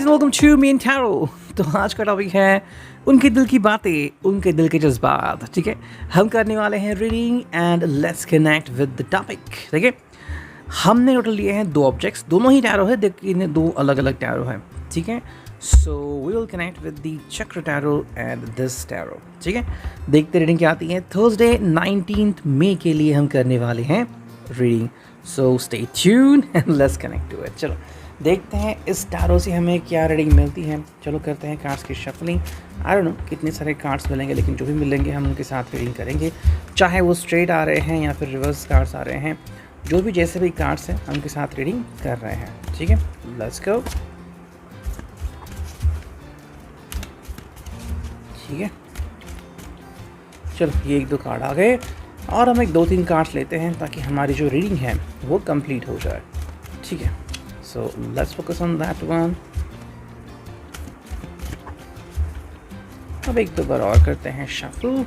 Guys welcome to main tarot. तो आज का टॉपिक है उनके दिल की बातें, उनके दिल के जज्बात। ठीक है, हम करने वाले हैं reading and let's connect with the topic. ठीक है, हमने टोटल लिए हैं दो ऑब्जेक्ट्स, दोनों ही टैरो है, लेकिन दो अलग अलग टैरो हैं। ठीक है, so we will connect with the chakra tarot and this tarot. ठीक है, देखते रीडिंग क्या आती है। थर्सडे 19 मई के लिए हम करने वाले हैं reading, so stay tune and let's connect to it. चलो देखते हैं इस टैरो से हमें क्या रीडिंग मिलती है। चलो करते हैं कार्ड्स की शफलिंग। आई डोंट नो कितने सारे कार्ड्स मिलेंगे, लेकिन जो भी मिलेंगे हम उनके साथ रीडिंग करेंगे, चाहे वो स्ट्रेट आ रहे हैं या फिर रिवर्स कार्ड्स आ रहे हैं। जो भी जैसे भी कार्ड्स हैं हम उनके साथ रीडिंग कर रहे हैं। ठीक है, लेट्स गो। ठीक है, चलो ये एक दो कार्ड आ गए और हम एक दो तीन कार्ड्स लेते हैं ताकि हमारी जो रीडिंग है वो कंप्लीट हो जाए। ठीक है, so let's focus on that one। अब एक दो बार और करते हैं शफल।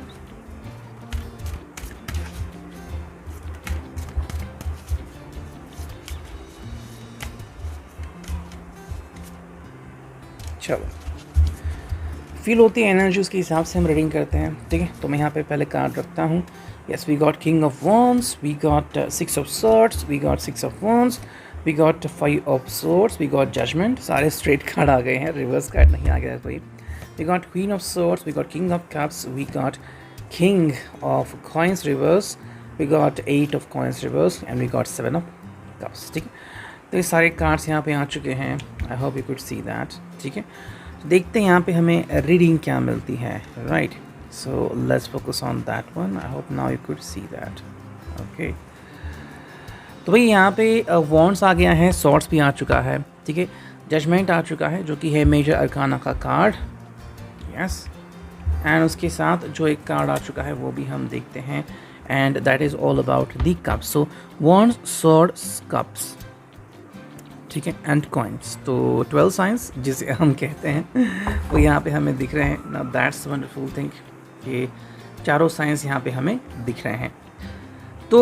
चलो फील होती है एनर्जी, उसके हिसाब से हम रीडिंग करते हैं। ठीक है, तो मैं यहाँ पे पहले कार्ड रखता हूँ। Yes, we got king of wands, we got 6 of swords, we got 6 of wands, we got 5 of swords, we got judgement. सारे स्ट्रेट कार्ड आ गए हैं, रिवर्स कार्ड नहीं आ गया कोई। We got queen of swords, we got king of cups, we got king of coins reverse, we got 8 of coins reverse and we got 7 of cups. ठीक है, तो ये सारे कार्ड्स यहाँ पे आ चुके हैं। I hope you could see that. ठीक है, तो देखते हैं यहाँ पे हमें रीडिंग क्या मिलती है। Right, so let's focus on that one. I hope now you could see that. Okay, तो भाई यहाँ पे वॉन्ड्स आ गया है, सॉर्ड्स भी आ चुका है। ठीक है, जजमेंट आ चुका है जो कि है मेजर अरकाना का कार्ड। यस, एंड उसके साथ जो एक कार्ड आ चुका है वो भी हम देखते हैं, and that is all about the cups. So wands, swords, cups. ठीक है, एंड कॉइन्स। तो 12 साइंस जिसे हम कहते हैं वो यहाँ पे हमें दिख रहे हैं ना। दैट्स वंडरफुल थिंग, ये चारों साइंस यहाँ पे हमें दिख रहे हैं। तो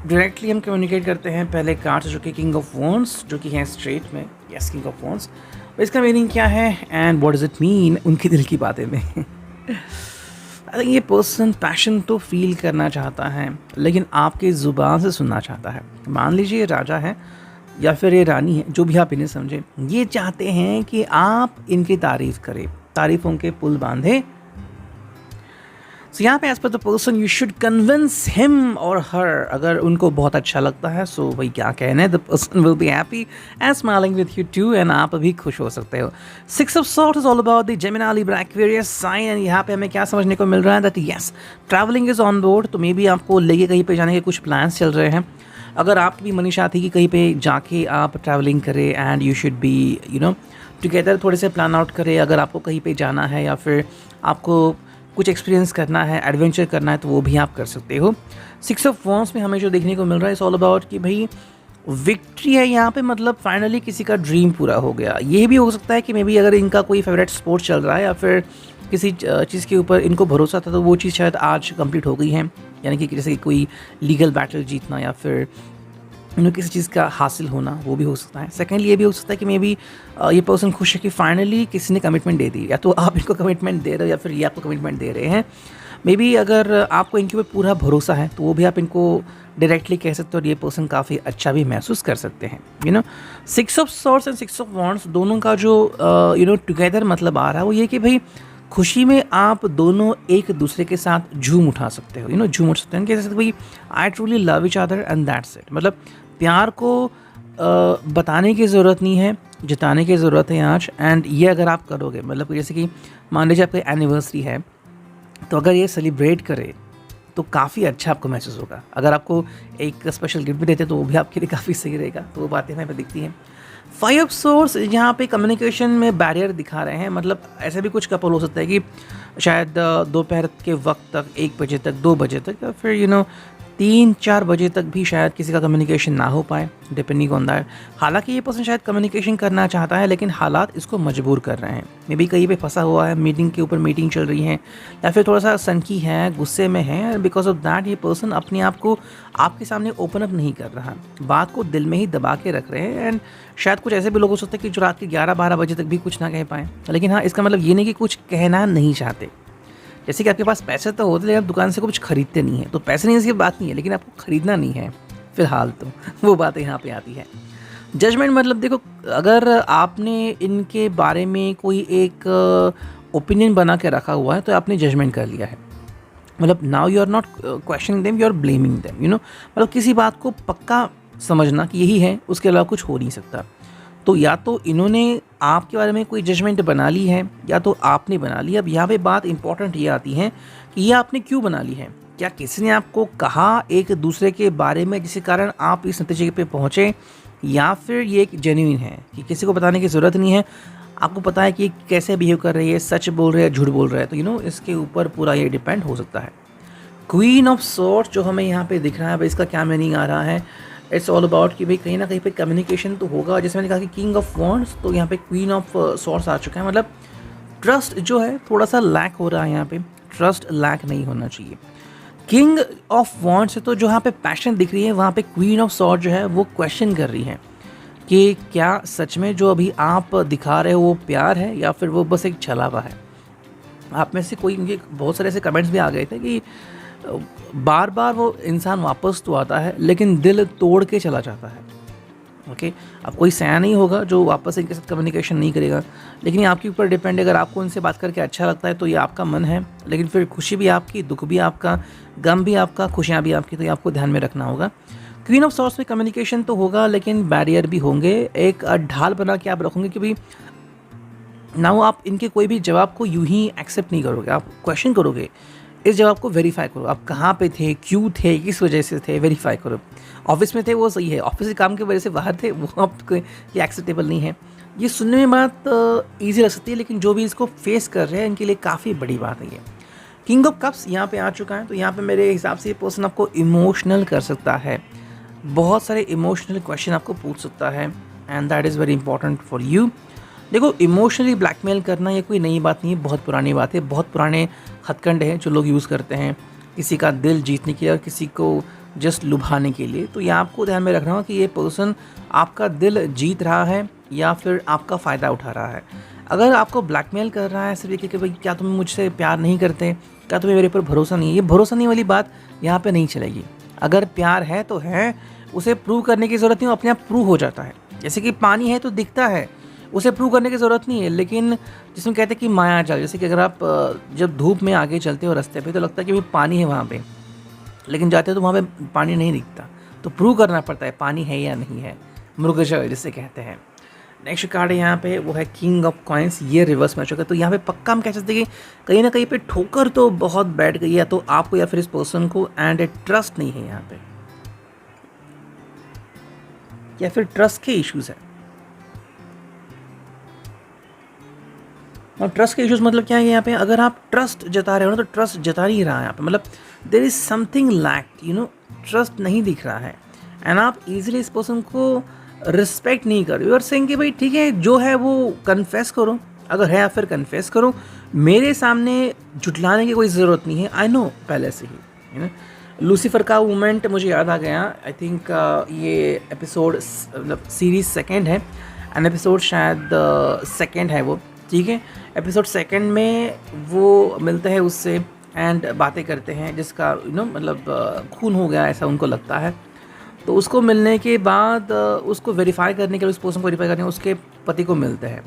डायरेक्टली हम कम्युनिकेट करते हैं पहले कार्ड जो कि किंग ऑफ वॉन्ड्स, जो कि है स्ट्रेट में। Yes, king of wands. इसका मीनिंग क्या है and what does it mean उनके दिल की बातें में। आई थिंक ये पर्सन पैशन तो फील करना चाहता है, लेकिन आपकी ज़ुबान से सुनना चाहता है। मान लीजिए ये राजा है या फिर ये रानी है, जो भी आप इन्हें समझें, ये चाहते हैं कि आप इनकी तारीफ़ करें, तारीफ़ों के पुल बांधे। सो यहाँ पे as per the person you should convince him और हर। अगर उनको बहुत अच्छा लगता है सो भाई क्या कहना है, the person will be happy and smiling with you too, and आप भी खुश हो सकते हो। 6 of swords is all about the Gemini, Libra, Aquarius sign. And यहाँ पे हमें क्या समझने को मिल रहा है that yes, travelling is on board. तो मे बी आपको लेके कहीं पे जाने के कुछ प्लान्स चल रहे हैं। अगर आपकी भी मनीषा थी कि कहीं पे जाके आप ट्रैवलिंग करें and you should be you know together, थोड़े से प्लान आउट करें। अगर आपको कहीं पे जाना है या फिर आपको कुछ एक्सपीरियंस करना है, एडवेंचर करना है, तो वो भी आप कर सकते हो। 6 ऑफ वॉन्ड्स में हमें जो देखने को मिल रहा है इट्स ऑल अबाउट कि भाई विक्ट्री है यहाँ पे, मतलब फाइनली किसी का ड्रीम पूरा हो गया। ये भी हो सकता है कि मे बी अगर इनका कोई फेवरेट स्पोर्ट चल रहा है या फिर किसी चीज़ के ऊपर इनको भरोसा था, तो वो चीज़ शायद आज कंप्लीट हो गई है। यानी कि जैसे कि कोई लीगल बैटल जीतना या फिर किसी चीज़ का हासिल होना, वो भी हो सकता है। सेकेंडली ये भी हो सकता है कि मे बी ये पर्सन खुश है कि फाइनली किसी ने कमिटमेंट दे दी, या तो आप इनको कमिटमेंट दे रहे हो या फिर ये आपको कमिटमेंट दे रहे हैं। मे बी अगर आपको इनके ऊपर पूरा भरोसा है तो वो भी आप इनको डायरेक्टली कह सकते हो और ये पर्सन काफ़ी अच्छा भी महसूस कर सकते हैं। 6 of swords and 6 of wands दोनों का जो टुगेदर मतलब आ रहा है वो ये कि भाई खुशी में आप दोनों एक दूसरे के साथ झूम उठा सकते हो। झूम उठ सकते हैं कि जैसे भाई I truly love each other and that's it. मतलब प्यार को बताने की ज़रूरत नहीं है, जताने की ज़रूरत है आज। एंड ये अगर आप करोगे, मतलब जैसे कि मान लीजिए आपकी एनिवर्सरी है, तो अगर ये सेलिब्रेट करे तो काफ़ी अच्छा आपको महसूस होगा। अगर आपको एक स्पेशल गिफ्ट भी देते तो वो भी आपके लिए काफ़ी सही रहेगा। तो वो बातें हमें दिखती हैं। 5 ऑफ सोर्स यहाँ पे कम्युनिकेशन में बैरियर दिखा रहे हैं। मतलब ऐसे भी कुछ कपल हो सकता है कि शायद दोपहर के वक्त तक 1 बजे तक, 2 बजे तक, या फिर 3-4 बजे तक भी शायद किसी का कम्युनिकेशन ना हो पाए, डिपेंडिंग ऑन दैट। हालांकि ये पर्सन शायद कम्युनिकेशन करना चाहता है, लेकिन हालात इसको मजबूर कर रहे हैं। मे बी कहीं पे फंसा हुआ है, मीटिंग के ऊपर मीटिंग चल रही है, या फिर थोड़ा सा सनकी है, गुस्से में है। बिकॉज ऑफ दैट ये पर्सन अपने आप को आपके सामने ओपन अप नहीं कर रहा, बात को दिल में ही दबा के रख रहे हैं। एंड शायद कुछ ऐसे भी लोग हो सकते हैं कि जो रात के 11-12 बजे तक भी कुछ ना कह पाएँ। लेकिन हाँ, इसका मतलब ये नहीं कि कुछ कहना नहीं चाहते। जैसे कि आपके पास पैसे तो होते, लेकिन आप दुकान से कुछ खरीदते नहीं है। तो पैसे नहीं, इसकी बात नहीं है, लेकिन आपको खरीदना नहीं है फिलहाल, तो वो बात यहाँ पे आती है। जजमेंट मतलब देखो, अगर आपने इनके बारे में कोई एक ओपिनियन बना के रखा हुआ है तो आपने जजमेंट कर लिया है। मतलब now you are not questioning them, you are blaming them, you know. मतलब किसी बात को पक्का समझना कि यही है, उसके अलावा कुछ हो नहीं सकता। तो या तो इन्होंने आपके बारे में कोई जजमेंट बना ली है, या तो आपने बना ली। अब यहाँ पे बात इंपॉर्टेंट ये आती है कि ये आपने क्यों बना ली है। क्या किसी ने आपको कहा एक दूसरे के बारे में जिसके कारण आप इस नतीजे पे पहुँचे, या फिर ये एक जेन्युइन है कि किसी को बताने की ज़रूरत नहीं है, आपको पता है कि कैसे बिहेव कर रही है, सच बोल रहे हैं, झूठ बोल रहे हैं। तो यू नो, इसके ऊपर पूरा ये डिपेंड हो सकता है। क्वीन ऑफ सॉर्ड्स जो हमें यहाँ पे दिख रहा है, भाई इसका क्या मीनिंग आ रहा है। इट्स ऑल अबाउट कि भाई कहीं ना कहीं पे कम्युनिकेशन तो होगा। जैसे मैंने कहा कि किंग ऑफ वॉन्ड्स, तो यहाँ पे क्वीन ऑफ सॉर्ड्स आ चुका है। मतलब ट्रस्ट जो है थोड़ा सा लैक हो रहा है यहाँ पे, ट्रस्ट लैक नहीं होना चाहिए। किंग ऑफ वॉन्ड्स से तो जो यहाँ पे पैशन दिख रही है, वहाँ पे क्वीन ऑफ सॉर्ड जो है वो क्वेश्चन कर रही है कि क्या सच में जो अभी आप दिखा रहे हो वो प्यार है, या फिर वो बस एक छलावा है। आप में से कोई, मुझे बहुत सारे ऐसे कमेंट्स भी आ गए थे कि बार बार वो इंसान वापस तो आता है, लेकिन दिल तोड़ के चला जाता है। ओके, अब कोई सया नहीं होगा जो वापस इनके साथ कम्युनिकेशन नहीं करेगा, लेकिन ये आपके ऊपर डिपेंड है। अगर आपको इनसे बात करके अच्छा लगता है तो ये आपका मन है, लेकिन फिर खुशी भी आपकी, दुख भी आपका, गम भी आपका, खुशियाँ भी आपकी, तो ये आपको ध्यान में रखना होगा। क्वीन ऑफ सॉर्ड्स में कम्युनिकेशन तो होगा, लेकिन बैरियर भी होंगे। एक ढाल बना के आप रखोगे कि भाई ना, वो आप इनके कोई भी जवाब को यूं ही एक्सेप्ट नहीं करोगे, आप क्वेश्चन करोगे। इस जवाब को वेरीफाई करो, आप कहाँ पे थे, क्यों थे, किस वजह से थे, वेरीफाई करो। ऑफिस में थे वो सही है, ऑफिस के काम की वजह से बाहर थे वो आपको ये एक्सेप्टेबल नहीं है। ये सुनने में बात ईजी लग सकती है, लेकिन जो भी इसको फेस कर रहे हैं इनके लिए काफ़ी बड़ी बात है ये। किंग ऑफ कप्स यहाँ पे आ चुका है, तो यहाँ पे मेरे हिसाब से ये पर्सन आपको इमोशनल कर सकता है, बहुत सारे इमोशनल क्वेश्चन आपको पूछ सकता है, and that is very important for you. देखो, इमोशनली ब्लैकमेल करना ये कोई नई बात नहीं है, बहुत पुरानी बात है। बहुत पुराने हथकंडे हैं जो लोग यूज़ करते हैं किसी का दिल जीतने के लिए और किसी को जस्ट लुभाने के लिए। तो ये आपको ध्यान में रखना होगा कि ये पर्सन आपका दिल जीत रहा है या फिर आपका फ़ायदा उठा रहा है। अगर आपको ब्लैकमेल कर रहा है सिर्फ ये कि भाई क्या तुम मुझसे प्यार नहीं करते, क्या तुम्हें मेरे पर भरोसा नहीं है, ये भरोसा नहीं वाली बात यहाँ पे नहीं चलेगी। अगर प्यार है तो है, उसे प्रूव करने की ज़रूरत नहीं, वो अपने आप प्रूव हो जाता है। जैसे कि पानी है तो दिखता है, उसे प्रूव करने की ज़रूरत नहीं है। लेकिन जिसमें कहते हैं कि माया जाल, जैसे कि अगर आप जब धूप में आगे चलते हो रास्ते पे, तो लगता है कि भाई पानी है वहाँ पे, लेकिन जाते हो तो वहाँ पे पानी नहीं दिखता, तो प्रूव करना पड़ता है पानी है या नहीं है, मृगजल जिसे कहते हैं। नेक्स्ट कार्ड है यहाँ पे, वो है किंग ऑफ कॉइन्स। ये रिवर्स में आ चुका है, तो यहाँ पे पक्का हम कह सकते हैं कि कहीं ना कहीं पे ठोकर तो बहुत बैठ गई है, तो आपको या फिर इस पर्सन को, एंड ट्रस्ट नहीं है यहाँ पे, या फिर ट्रस्ट के इश्यूज है। और ट्रस्ट के इश्यूज मतलब क्या है यहाँ पे, अगर आप ट्रस्ट जता रहे हो ना, तो ट्रस्ट जता नहीं रहा है यहाँ पे, मतलब there is something lack, you know, trust नहीं दिख रहा है, एंड आप इजीली इस पर्सन को रिस्पेक्ट नहीं कर रहे हो और सेइंग कि भाई ठीक है, जो है वो कन्फेस करो, अगर है फिर कन्फेस करो, मेरे सामने झुटलाने की कोई ज़रूरत नहीं है। आई नो पहले से ही, यू नो। लूसीफर का मोमेंट मुझे याद आ गया। आई थिंक ये एपिसोड मतलब सीरीज सेकेंड है, एंड एपिसोड शायद सेकेंड है वो, ठीक है। एपिसोड सेकेंड में वो मिलते हैं उससे एंड बातें करते हैं, जिसका यू नो मतलब खून हो गया ऐसा उनको लगता है। तो उसको मिलने के बाद उसको वेरीफाई करने के लिए, उस पर्सन को वेरीफाई करने के लिए उसके पति को मिलते हैं,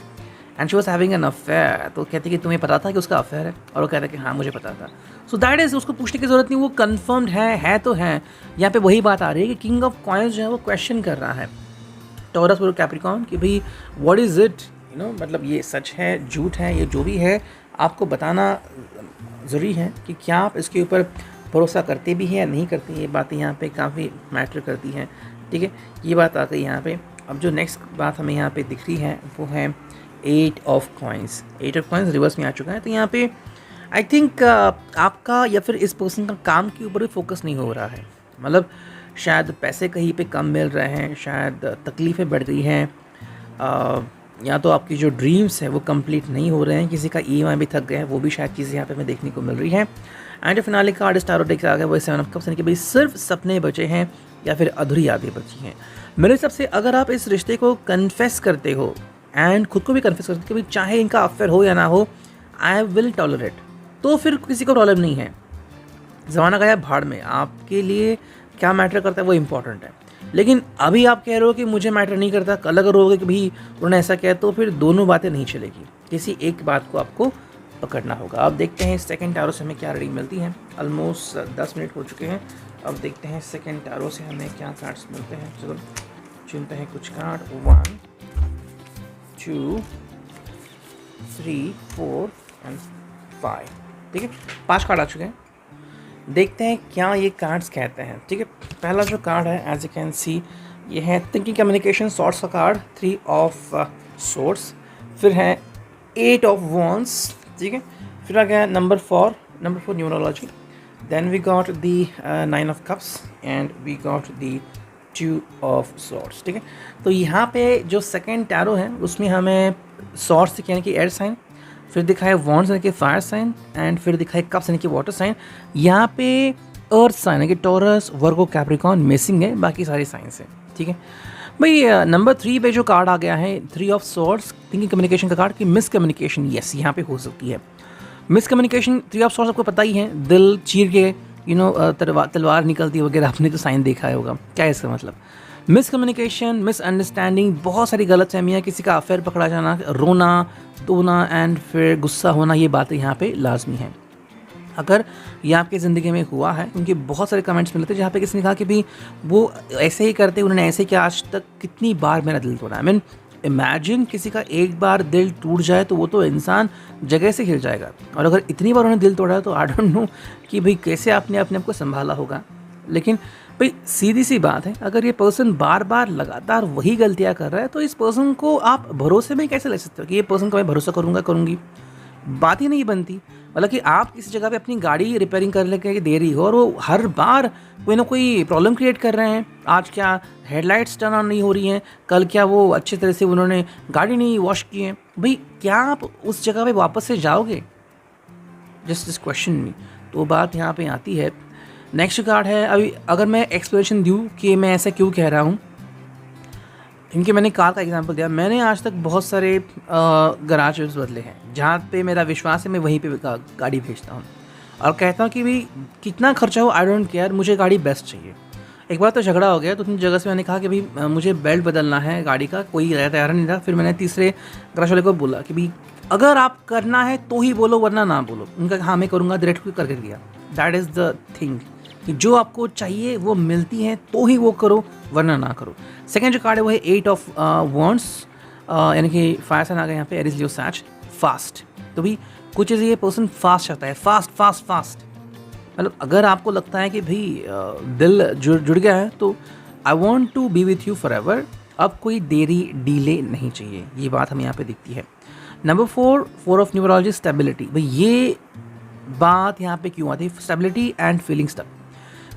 and she was having an affair. तो कहती कि तुम्हें पता था कि उसका अफेयर है, और वो कहता है कि हाँ मुझे पता था। सो दैट इज़, उसको पूछने की ज़रूरत नहीं, वो कन्फर्म्ड है तो है। यहाँ पे वही बात आ रही है कि किंग ऑफ कॉइन्स जो है वो क्वेश्चन कर रहा है टॉरस और कैप्रिकॉर्न कि भाई what is it, you know, मतलब ये सच है, झूठ है, ये जो भी है आपको बताना ज़रूरी है कि क्या आप इसके ऊपर भरोसा करते भी हैं या नहीं करते। ये बातें यहाँ पे काफ़ी मैटर करती हैं, ठीक है। ये बात आ गई यहाँ पे। अब जो नेक्स्ट बात हमें यहाँ पे दिख रही है वो है 8 of coins. 8 of coins reverse में आ चुका है, तो यहाँ पे आई थिंक आपका या फिर इस पर्सन का काम के ऊपर भी फोकस नहीं हो रहा है। मतलब शायद पैसे कहीं पे कम मिल रहे हैं, शायद तकलीफ़ें बढ़ गई हैं, या तो आपकी जो ड्रीम्स हैं वो कंप्लीट नहीं हो रहे हैं, किसी का ईएमआई भी थक गया है, वो भी शायद चीज़ें यहाँ पे हमें देखने को मिल रही हैं। एंड जो फिनाले कार्ड स्टारो डेक से आ गया वो 7 ऑफ कप्स, यानी कि भाई सिर्फ सपने बचे हैं या फिर अधूरी यादें बची हैं। मेरे हिसाब से अगर आप इस रिश्ते को कन्फेस करते हो एंड खुद को भी कन्फेस करते हो कि भाई चाहे इनका अफेयर हो या ना हो, आई विल टॉलरेट, तो फिर किसी को प्रॉब्लम नहीं है। ज़माना गया भाड़ में, आपके लिए क्या मैटर करता है वो इम्पॉर्टेंट है। लेकिन अभी आप कह रहे हो कि मुझे मैटर नहीं करता, कल अगर होगा कि भाई उन्होंने ऐसा किया, तो फिर दोनों बातें नहीं चलेगी, किसी एक बात को आपको पकड़ना होगा। अब देखते हैं सेकंड टैरो से हमें क्या रीडिंग मिलती है। ऑलमोस्ट 10 मिनट हो चुके हैं। अब देखते हैं सेकंड टैरो से हमें क्या कार्ड्स मिलते हैं। चलो चुनते हैं कुछ कार्ड। 1 2 3 4 एंड 5। ठीक है, 5 कार्ड आ चुके हैं। देखते हैं क्या ये कार्ड्स कहते हैं। ठीक है, पहला जो कार्ड है एज यू कैन सी ये है थिंकिंग कम्युनिकेशन सॉर्ट्स का कार्ड, 3 ऑफ सोर्ट्स, फिर है 8 ऑफ वॉन्ड्स। ठीक है, फिर आ गया number 4 numerology, then we got the 9 of cups and we got the 2 of swords. ठीक है, तो यहाँ पे जो सेकेंड टैरो है उसमें हमें सॉर्ट्स यानी कि एयर साइन, फिर दिखा है वॉन्ड्स यानी कि फायर साइन, एंड फिर दिखा है कप्स यानी कि वाटर साइन। यहाँ पे अर्थ साइन है कि टॉरस, वर्गो, कैप्रिकॉन मिसिंग है, बाकी सारे साइंस हैं। ठीक है भाई, नंबर 3 पे जो कार्ड आ गया है 3 ऑफ सॉर्ड्स, थिंकिंग कम्युनिकेशन का कार्ड कि मिस कम्युनिकेशन, यस यहाँ पे हो सकती है मिस कम्युनिकेशन। 3 ऑफ सॉर्ड्स आपको पता ही है, दिल चीर के तलवार निकलती वगैरह, आपने तो साइन देखा होगा। क्या है इसका मतलब? मिसकम्युनिकेशन, मिसअंडरस्टैंडिंग, बहुत सारी गलतफहमियाँ, किसी का अफेयर पकड़ा जाना, रोना धोना एंड फिर गुस्सा होना, ये बातें यहाँ पे लाजमी हैं। अगर ये आपकी ज़िंदगी में हुआ है, क्योंकि बहुत सारे कमेंट्स मिले थे जहाँ पे किसी ने कहा कि भाई वो ऐसे ही करते, उन्होंने ऐसे किया, आज तक कितनी बार मेरा दिल तोड़ा। आई मीन इमेजिन किसी का एक बार दिल टूट जाए तो वो तो इंसान जगह से हिल जाएगा, और अगर इतनी बार उन्होंने दिल तोड़ा है तो आई डोंट नो कि भाई कैसे आपने अपने आप को संभाला होगा। लेकिन भाई सीधी सी बात है, अगर ये पर्सन बार बार लगातार वही गलतियाँ कर रहा है तो इस पर्सन को आप भरोसे में कैसे ले सकते हो कि ये पर्सन को मैं भरोसा करूँगी? बात ही नहीं बनती। मतलब कि आप किसी जगह पे अपनी गाड़ी रिपेयरिंग कर लेके दे रही हो और वो हर बार कोई ना कोई प्रॉब्लम क्रिएट कर रहे हैं। आज क्या हेडलाइट्स टर्न ऑन नहीं हो रही हैं, कल क्या वो अच्छी तरह से उन्होंने गाड़ी नहीं वॉश की है, भाई क्या आप उस जगह पे वापस से जाओगे? जस्ट दिस क्वेश्चन मी। तो बात यहाँ पे आती है। नेक्स्ट कार्ड है, अभी अगर मैं एक्सप्लेनेशन दूँ कि मैं ऐसा क्यों कह रहा हूँ, क्योंकि मैंने कार का एग्जांपल दिया। मैंने आज तक बहुत सारे गराजेस बदले हैं, जहाँ पे मेरा विश्वास है मैं वहीं पे गाड़ी भेजता हूँ और कहता हूँ कि भाई कितना खर्चा हो आई डोंट केयर, मुझे गाड़ी बेस्ट चाहिए। एक बार तो झगड़ा हो गया, तो उतनी जगह से मैंने कहा कि भाई मुझे बेल्ट बदलना है गाड़ी का, कोई तैयार नहीं था। फिर मैंने तीसरे गराज वाले को बोला कि भाई अगर आप करना है तो ही बोलो वरना ना बोलो। उनका हाँ मैं करूँगा, डायरेक्ट करके दिया। दैट इज़ द थिंग कि जो आपको चाहिए वो मिलती है तो ही वो करो वरना ना करो। सेकेंड जो कार्ड है वो है 8 ऑफ वॉन्ड्स, यानी कि फायर साइन आ गया यहाँ पे, एरिस लियो सैच, फास्ट। तो भी कुछ चीज़ें ये पर्सन फास्ट चाहता है, फास्ट। मतलब अगर आपको लगता है कि भाई दिल जुड़ गया है तो I want to be with you forever, अब कोई देरी डीले नहीं चाहिए, ये बात हमें यहाँ पे दिखती है। Number 4 of numerology, stability. भाई ये बात यहाँ पे क्यों आती है? Stability and feeling stuck.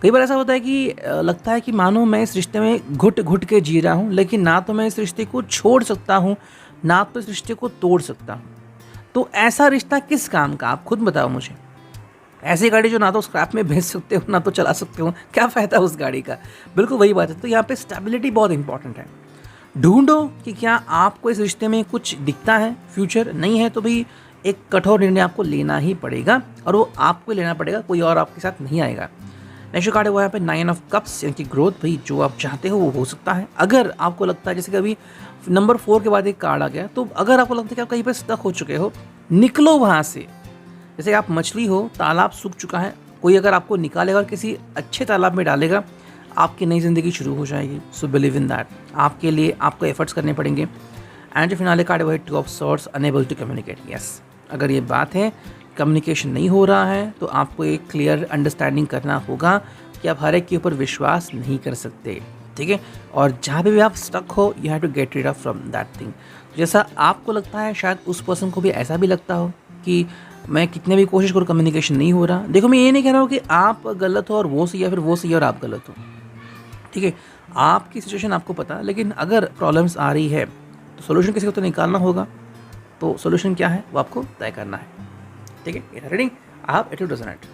कई बार ऐसा होता है कि लगता है कि मानो मैं इस रिश्ते में घुट के जी रहा हूँ, लेकिन ना तो मैं इस रिश्ते को छोड़ सकता हूँ ना तो इस रिश्ते को तोड़ सकता हूँ। तो ऐसा रिश्ता किस काम का, आप खुद बताओ मुझे। ऐसी गाड़ी जो ना तो स्क्रैप में भेज सकते हो ना तो चला सकते हो, क्या फ़ायदा उस गाड़ी का? बिल्कुल वही बात है। तो यहाँ पे स्टेबिलिटी बहुत इंपॉर्टेंट है। ढूंढो कि क्या आपको इस रिश्ते में कुछ दिखता है, फ्यूचर नहीं है तो भाई एक कठोर निर्णय आपको लेना ही पड़ेगा, और वो आपको लेना पड़ेगा, कोई और आपके साथ नहीं आएगा। नेक्स्ट कार्ड है वो यहाँ पे 9 ऑफ कप्स, यानी कि ग्रोथ। भाई जो आप चाहते हो वो हो सकता है। अगर आपको लगता है, जैसे कि अभी नंबर 4 के बाद एक कार्ड आ गया, तो अगर आपको लगता है कि आप कहीं पर स्टक हो चुके हो, निकलो वहाँ से। जैसे आप मछली हो, तालाब सूख चुका है, कोई अगर आपको निकालेगा और किसी अच्छे तालाब में डालेगा, आपकी नई ज़िंदगी शुरू हो जाएगी। So believe in that. आपके लिए आपको एफर्ट्स करने पड़ेंगे। एंड जो फिनाले कार्ड है वो है 2 of swords, unable to communicate. Yes, अगर ये बात है कम्युनिकेशन नहीं हो रहा है तो आपको एक क्लियर अंडरस्टैंडिंग करना होगा कि आप हर एक के ऊपर विश्वास नहीं कर सकते। ठीक है, और जहाँ पे भी आप स्टक हो, you have to get rid of from that thing. जैसा आपको लगता है शायद उस पर्सन को भी ऐसा भी लगता हो, कि मैं कितने भी कोशिश करूँ कम्युनिकेशन नहीं हो रहा। देखो मैं ये नहीं कह रहा हूँ कि आप गलत हो और वो सही, या फिर वो सही और आप गलत हो, ठीक है। आपकी सिचुएशन आपको पता है, लेकिन अगर प्रॉब्लम्स आ रही है तो सोल्यूशन किसी को तो निकालना होगा। तो सोल्यूशन क्या है वो आपको तय करना है, ठीक है। रीडिंग आप इट डजंट